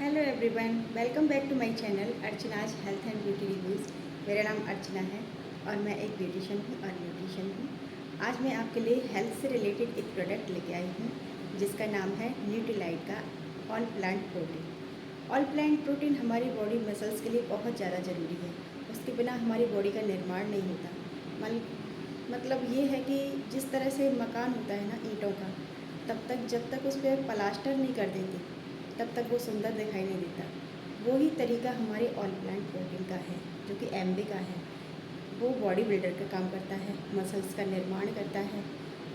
Hello everyone, welcome back to my channel Archana's health and beauty reviews. मेरा नाम अर्चना है और मैं एक ब्यूटिशियन हूँ और न्यूट्रिशन हूँ। आज मैं आपके लिए हेल्थ से रिलेटेड एक प्रोडक्ट लेके आई हूँ जिसका नाम है न्यूट्रीलाइट का all plant protein. All plant protein हमारी बॉडी मसल्स के लिए बहुत ज़्यादा ज़रूरी है। उसके बिना हमारी बॉडी का निर्माण नहीं होता। मतलब ये है कि जिस तरह से मकान होता है ना ईंटों का, तब तक जब तक उस पर प्लास्टर नहीं कर देते तब तक वो सुंदर दिखाई नहीं देता। वो ही तरीका हमारे ऑल प्लांट प्रोटीन का है जो कि एमबी का है। वो बॉडी बिल्डर का काम करता है, मसल्स का निर्माण करता है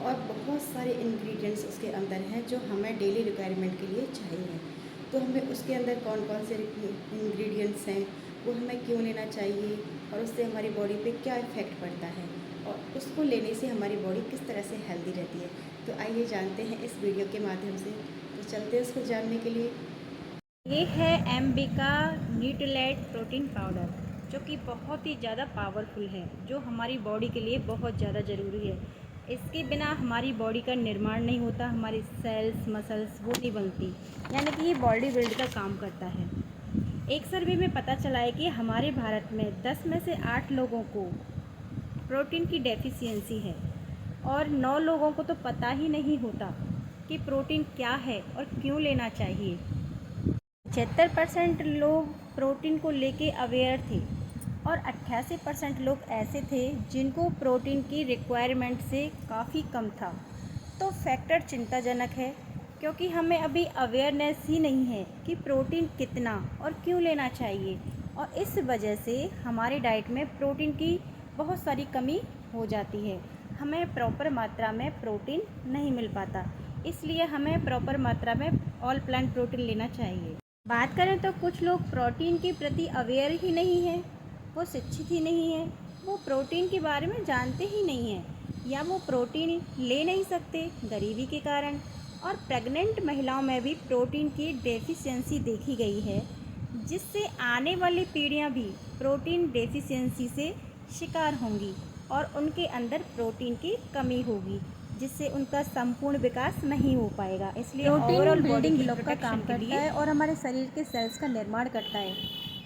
और बहुत सारे इंग्रेडिएंट्स उसके अंदर हैं जो हमें डेली रिक्वायरमेंट के लिए चाहिए। तो हमें उसके अंदर कौन कौन से इंग्रेडिएंट्स हैं, वो हमें क्यों लेना चाहिए और उससे हमारी बॉडी पे क्या इफ़ेक्ट पड़ता है और उसको लेने से हमारी बॉडी किस तरह से हेल्दी रहती है। तो आइए जानते हैं इस वीडियो के माध्यम से। तो चलते हैं उसको जानने के लिए। ये है एमबी का न्यूट्रीलाइट प्रोटीन पाउडर, जो कि बहुत ही ज़्यादा पावरफुल है, जो हमारी बॉडी के लिए बहुत ज़्यादा ज़रूरी है। इसके बिना हमारी बॉडी का निर्माण नहीं होता, हमारी सेल्स मसल्स वो नहीं बनती, यानी कि ये बॉडी बिल्ड का काम करता है। एक सर्वे में पता चला है कि हमारे भारत में 10 में से 8 लोगों को प्रोटीन की डेफिशिएंसी है और 9 लोगों को तो पता ही नहीं होता कि प्रोटीन क्या है और क्यों लेना चाहिए। 75% लोग प्रोटीन को लेके अवेयर थे और 88% लोग ऐसे थे जिनको प्रोटीन की रिक्वायरमेंट से काफ़ी कम था। तो फैक्टर चिंताजनक है, क्योंकि हमें अभी अवेयरनेस ही नहीं है कि प्रोटीन कितना और क्यों लेना चाहिए, और इस वजह से हमारी डाइट में प्रोटीन की बहुत सारी कमी हो जाती है। हमें प्रॉपर मात्रा में प्रोटीन नहीं मिल पाता, इसलिए हमें प्रॉपर मात्रा में ऑल प्लांट प्रोटीन लेना चाहिए। बात करें तो कुछ लोग प्रोटीन के प्रति अवेयर ही नहीं हैं, वो शिक्षित ही नहीं हैं, वो प्रोटीन के बारे में जानते ही नहीं हैं, या वो प्रोटीन ले नहीं सकते गरीबी के कारण। और प्रेग्नेंट महिलाओं में भी प्रोटीन की डेफिशिएंसी देखी गई है, जिससे आने वाली पीढ़ियां भी प्रोटीन डेफिशिएंसी से शिकार होंगी और उनके अंदर प्रोटीन की कमी होगी, जिससे उनका संपूर्ण विकास नहीं हो पाएगा। इसलिए ओवरऑल बिल्डिंग ब्लॉक का काम करता है और हमारे शरीर के सेल्स का निर्माण करता है।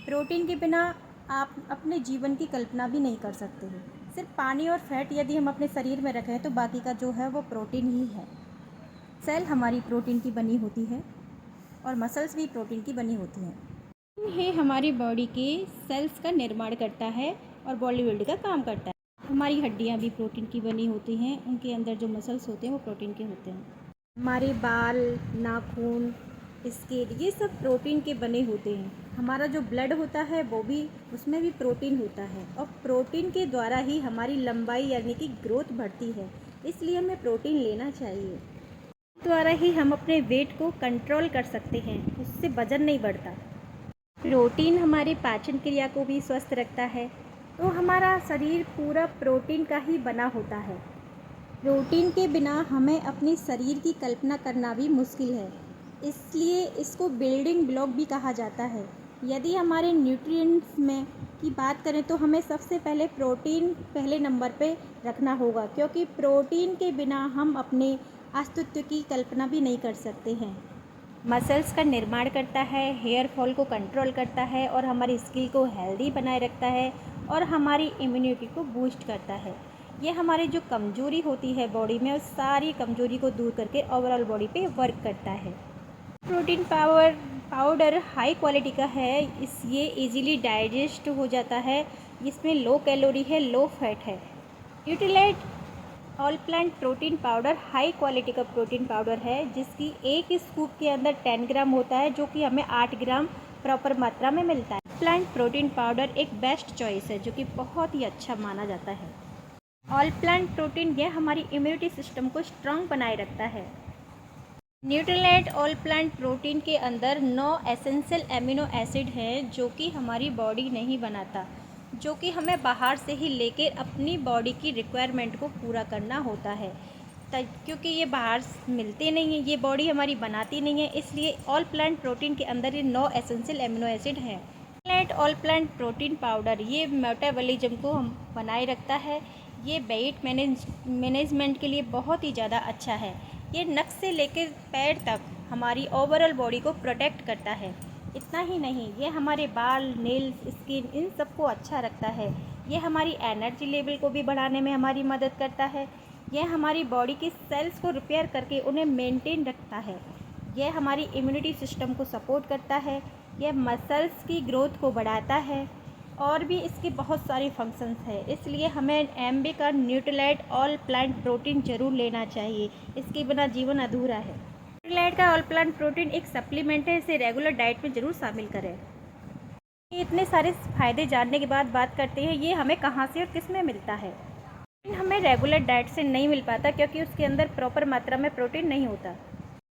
प्रोटीन के बिना आप अपने जीवन की कल्पना भी नहीं कर सकते हैं। सिर्फ पानी और फैट यदि हम अपने शरीर में रखें तो बाकी का जो है वो प्रोटीन ही है। सेल हमारी प्रोटीन की बनी होती है और मसल्स भी प्रोटीन की बनी होती हैं। ये हमारी बॉडी के सेल्स का निर्माण करता है और बॉडी बिल्ड का काम करता है। हमारी हड्डियाँ भी प्रोटीन की बनी होती हैं, उनके अंदर जो मसल्स होते हैं वो प्रोटीन के होते हैं। हमारे बाल, नाखून, स्किन, ये सब प्रोटीन के बने होते हैं। हमारा जो ब्लड होता है वो भी, उसमें भी प्रोटीन होता है और प्रोटीन के द्वारा ही हमारी लंबाई यानी कि ग्रोथ बढ़ती है, इसलिए हमें प्रोटीन लेना चाहिए। द्वारा ही हम अपने वेट को कंट्रोल कर सकते हैं, उससे वजन नहीं बढ़ता। प्रोटीन हमारी पाचन क्रिया को भी स्वस्थ रखता है, तो हमारा शरीर पूरा प्रोटीन का ही बना होता है। प्रोटीन के बिना हमें अपने शरीर की कल्पना करना भी मुश्किल है, इसलिए इसको बिल्डिंग ब्लॉक भी कहा जाता है। यदि हमारे न्यूट्रिएंट्स में की बात करें तो हमें सबसे पहले प्रोटीन पहले नंबर पे रखना होगा, क्योंकि प्रोटीन के बिना हम अपने अस्तित्व की कल्पना भी नहीं कर सकते हैं। मसल्स का निर्माण करता है, हेयर फॉल को कंट्रोल करता है और हमारी स्किन को हेल्दी बनाए रखता है और हमारी इम्यूनिटी को बूस्ट करता है। ये हमारी जो कमजोरी होती है बॉडी में, उस सारी कमजोरी को दूर करके ओवरऑल बॉडी पे वर्क करता है। प्रोटीन पाउडर हाई क्वालिटी का है, ये इजीली डाइजेस्ट हो जाता है, इसमें लो कैलोरी है, लो फैट है। Nutrilite all plant protein powder high quality का प्रोटीन पाउडर है, जिसकी एक स्कूप के अंदर 10 ग्राम होता है, जो कि हमें 8 ग्राम प्रॉपर मात्रा में मिलता है। प्लांट प्रोटीन पाउडर एक बेस्ट चॉइस है, जो कि बहुत ही अच्छा माना जाता है। ऑल प्लांट प्रोटीन यह हमारी इम्यूनिटी सिस्टम को स्ट्रांग बनाए रखता है। न्यूट्रीलाइट ऑल प्लांट प्रोटीन के अंदर 9 एसेंशियल एमिनो एसिड हैं, जो कि हमारी बॉडी नहीं बनाता, जो कि हमें बाहर से ही लेकर अपनी बॉडी की रिक्वायरमेंट को पूरा करना होता है। क्योंकि ये बाहर मिलते नहीं हैं, ये बॉडी हमारी बनाती नहीं है, इसलिए ऑल प्लांट प्रोटीन के अंदर ये 9 एसेंशियल एमिनो एसिड हैं। Nutrilite all plant protein powder ये मेटाबॉलिज्म को हम बनाए रखता है, ये वेट मैनेजमेंट के लिए बहुत ही ज़्यादा अच्छा है। ये नस से लेकर पैर तक हमारी ओवरऑल बॉडी को प्रोटेक्ट करता है। इतना ही नहीं, ये हमारे बाल, नेल्स, स्किन इन सबको अच्छा रखता है। ये हमारी एनर्जी लेवल को भी बढ़ाने में हमारी मदद करता है। यह हमारी बॉडी के सेल्स को रिपेयर करके उन्हें मेंटेन रखता है। यह हमारी इम्यूनिटी सिस्टम को सपोर्ट करता है। यह मसल्स की ग्रोथ को बढ़ाता है और भी इसके बहुत सारे फंक्शंस हैं। इसलिए हमें एमबी का न्यूट्रीलाइट ऑल प्लांट प्रोटीन ज़रूर लेना चाहिए। इसके बिना जीवन अधूरा है। न्यूट्रीलाइट का ऑल प्लांट प्रोटीन एक सप्लीमेंट है, इसे रेगुलर डाइट में ज़रूर शामिल करें। ये इतने सारे फ़ायदे जानने के बाद बात करते हैं ये हमें कहाँ से और किस में मिलता है। हमें रेगुलर डाइट से नहीं मिल पाता क्योंकि उसके अंदर प्रॉपर मात्रा में प्रोटीन नहीं होता।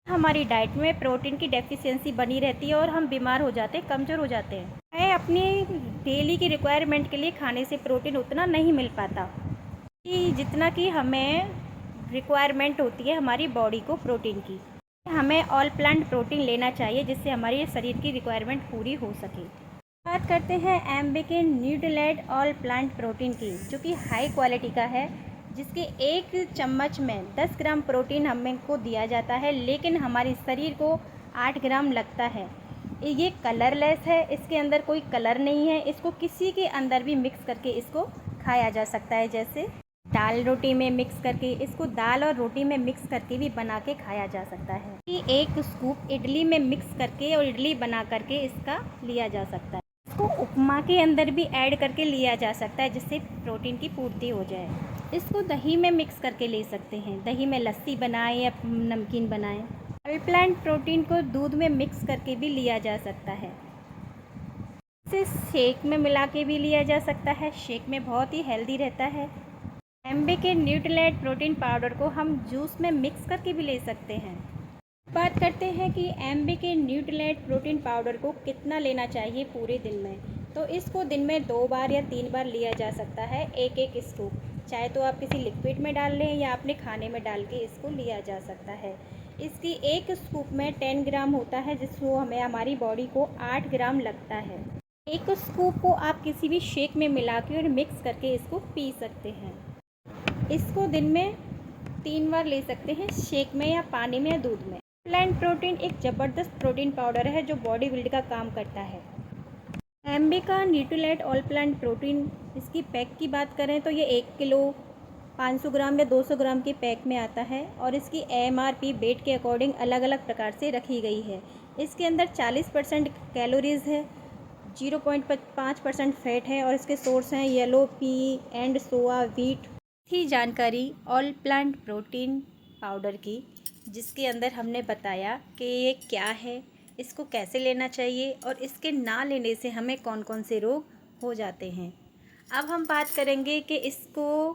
हमारी डाइट में प्रोटीन की डेफिशिएंसी बनी रहती है और हम बीमार हो जाते हैं, कमज़ोर हो जाते हैं। हमें अपनी डेली की रिक्वायरमेंट के लिए खाने से प्रोटीन उतना नहीं मिल पाता कि जितना कि हमें रिक्वायरमेंट होती है हमारी बॉडी को प्रोटीन की। हमें ऑल प्लांट प्रोटीन लेना चाहिए जिससे हमारी शरीर की रिक्वायरमेंट पूरी हो सके। बात करते हैं एमबी के न्यूट्रीलाइट ऑल प्लांट प्रोटीन की, जो कि हाई क्वालिटी का है, जिसके एक चम्मच में 10 ग्राम प्रोटीन हमें को दिया जाता है, लेकिन हमारे शरीर को 8 ग्राम लगता है। ये कलरलेस है, इसके अंदर कोई कलर नहीं है। इसको किसी के अंदर भी मिक्स करके इसको खाया जा सकता है, जैसे दाल रोटी में मिक्स करके, इसको दाल और रोटी में मिक्स करके भी बना के खाया जा सकता है। एक स्कूप इडली में मिक्स करके और इडली बना करके इसका लिया जा सकता है। इसको उपमा के अंदर भी ऐड करके लिया जा सकता है जिससे प्रोटीन की पूर्ति हो जाए। इसको दही में मिक्स करके ले सकते हैं, दही में लस्सी बनाएं या नमकीन बनाएं। ऑल प्लांट प्रोटीन को दूध में मिक्स करके भी लिया जा सकता है। इसे शेक में मिला के भी लिया जा सकता है, शेक में बहुत ही हेल्दी रहता है। एमबी के न्यूट्रीलाइट प्रोटीन पाउडर को हम जूस में मिक्स करके भी ले सकते हैं। बात करते हैं कि एमबी के न्यूट्रीलाइट प्रोटीन पाउडर को कितना लेना चाहिए पूरे दिन में। तो इसको दिन में 2 बार या 3 बार लिया जा सकता है, एक स्कूप। चाहे तो आप किसी लिक्विड में डाल लें या अपने खाने में डाल के इसको लिया जा सकता है। इसकी एक स्कूप में 10 ग्राम होता है, जिसको हमें हमारी बॉडी को 8 ग्राम लगता है। एक स्कूप को आप किसी भी शेक में मिला के और मिक्स करके इसको पी सकते हैं। इसको दिन में 3 बार ले सकते हैं, शेक में या पानी में या दूध में। प्लांट प्रोटीन एक ज़बरदस्त प्रोटीन पाउडर है जो बॉडी बिल्ड का काम करता है। एमबी का न्यूट्रीलाइट ऑल प्लांट प्रोटीन, इसकी पैक की बात करें तो ये 1 किलो 500 ग्राम या 200 ग्राम के पैक में आता है और इसकी एमआरपी वेट के अकॉर्डिंग अलग अलग प्रकार से रखी गई है। इसके अंदर 40% कैलोरीज़ है, 0.5% फैट है और इसके सोर्स हैं yellow P and soya wheat. थी जानकारी ऑल प्लांट प्रोटीन पाउडर की, जिसके अंदर हमने बताया कि ये क्या है, इसको कैसे लेना चाहिए और इसके ना लेने से हमें कौन कौन से रोग हो जाते हैं। अब हम बात करेंगे कि इसको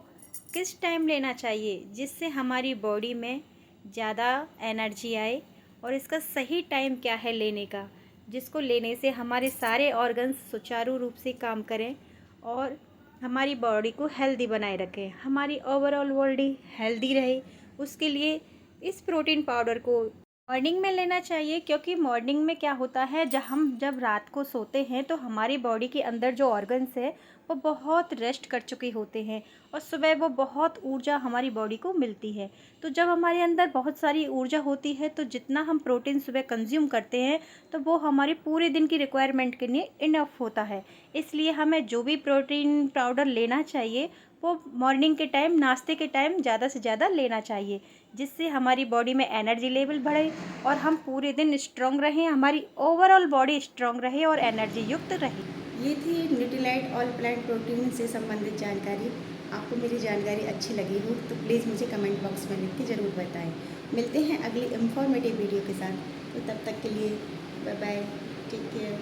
किस टाइम लेना चाहिए जिससे हमारी बॉडी में ज़्यादा एनर्जी आए, और इसका सही टाइम क्या है लेने का, जिसको लेने से हमारे सारे ऑर्गन्स सुचारू रूप से काम करें और हमारी बॉडी को हेल्दी बनाए रखें, हमारी ओवरऑल बॉडी हेल्दी रहे। उसके लिए इस प्रोटीन पाउडर को मॉर्निंग में लेना चाहिए, क्योंकि मॉर्निंग में क्या होता है, जब रात को सोते हैं तो हमारी बॉडी के अंदर जो ऑर्गन्स है वो बहुत रेस्ट कर चुके होते हैं और सुबह वो बहुत ऊर्जा हमारी बॉडी को मिलती है। तो जब हमारे अंदर बहुत सारी ऊर्जा होती है तो जितना हम प्रोटीन सुबह कंज्यूम करते हैं तो वो हमारे पूरे दिन की रिक्वायरमेंट के लिए इनफ होता है। इसलिए हमें जो भी प्रोटीन पाउडर लेना चाहिए वो मॉर्निंग के टाइम, नाश्ते के टाइम ज़्यादा से ज़्यादा लेना चाहिए, जिससे हमारी बॉडी में एनर्जी लेवल बढ़े और हम पूरे दिन स्ट्रॉन्ग रहें, हमारी ओवरऑल बॉडी स्ट्रॉन्ग रहे और एनर्जी युक्त रहे। ये थी न्यूट्रीलाइट ऑल प्लांट प्रोटीन से संबंधित जानकारी। आपको मेरी जानकारी अच्छी लगी हो तो प्लीज़ मुझे कमेंट बॉक्स में लिख के ज़रूर बताएं। मिलते हैं अगली इंफॉर्मेटिव वीडियो के साथ, तो तब तक के लिए बाय बाय, टेक केयर।